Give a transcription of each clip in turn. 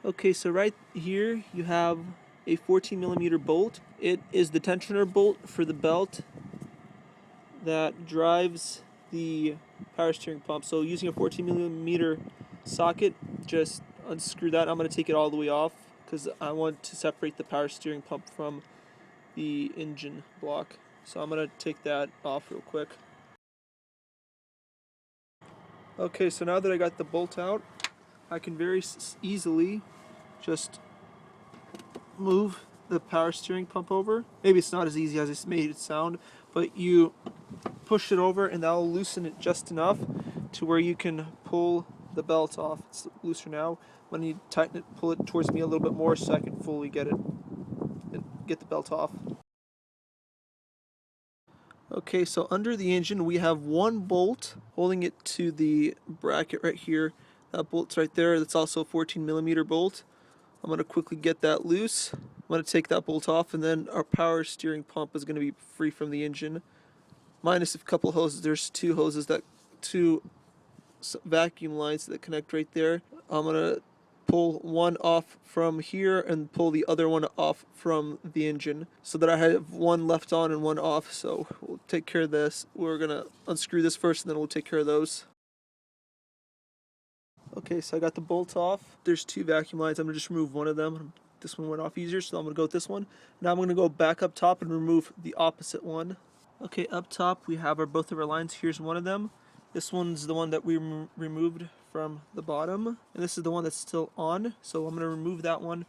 Okay, so right here you have a 14mm bolt. It is the tensioner bolt for the belt that drives the power steering pump. So using a 14mm socket, just unscrew that. I'm going to take it all the way off because I want to separate the power steering pump from the engine block. So I'm going to take that off real quick. Okay, so now that I got the bolt out, I can very easily just move the power steering pump over. Maybe it's not as easy as it's made it sound, but you push it over and that'll loosen it just enough to where you can pull the belt off. It's looser now. When you tighten it, pull it towards me a little bit more so I can fully get it and get the belt off. Okay, so under the engine we have one bolt holding it to the bracket right here. That bolt's right there. That's also a 14mm bolt. I'm going to quickly get that loose. I'm going to take that bolt off, and then our power steering pump is going to be free from the engine. Minus a couple hoses. There's two vacuum lines that connect right there. I'm going to pull one off from here and pull the other one off from the engine so that I have one left on and one off. So we'll take care of this. We're going to unscrew this first and then we'll take care of those. Okay, so I got the bolt off. There's two vacuum lines. I'm going to just remove one of them. This one went off easier, so I'm going to go with this one. Now I'm going to go back up top and remove the opposite one. Okay, up top we have both of our lines. Here's one of them. This one's the one that we removed from the bottom, and this is the one that's still on. So I'm going to remove that one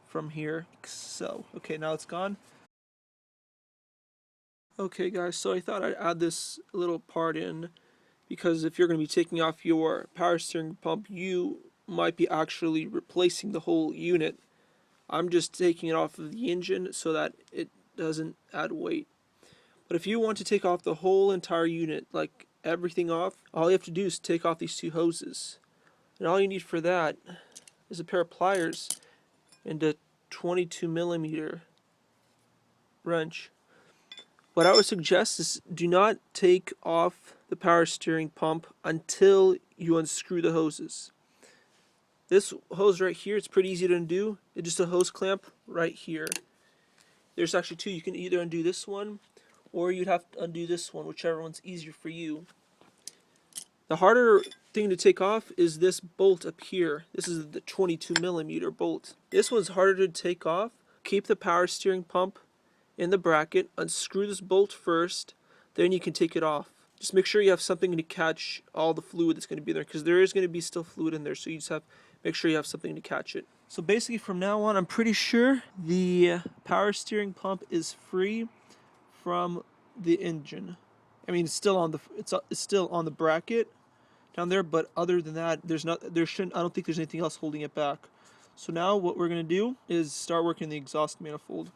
from here. So, okay, now it's gone. Okay guys, so I thought I'd add this little part in because if you're going to be taking off your power steering pump, you might be actually replacing the whole unit. I'm just taking it off of the engine so that it doesn't add weight. But if you want to take off the whole entire unit, like everything off, all you have to do is take off these two hoses. And all you need for that is a pair of pliers and a 22mm wrench. What I would suggest is do not take off the power steering pump until you unscrew the hoses. This hose right here, it's pretty easy to undo. It's just a hose clamp right here. There's actually two. You can either undo this one or you'd have to undo this one, whichever one's easier for you. The harder thing to take off is this bolt up here. This is the 22mm bolt. This one's harder to take off. Keep the power steering pump in the bracket, unscrew this bolt first, then you can take it off. Just make sure you have something to catch all the fluid that's going to be there, because there is going to be still fluid in there, so you just have make sure you have something to catch it. So basically from now on, I'm pretty sure the power steering pump is free from the engine. I mean, it's still on the bracket down there, but other than that, I don't think there's anything else holding it back. So now what we're going to do is start working the exhaust manifold.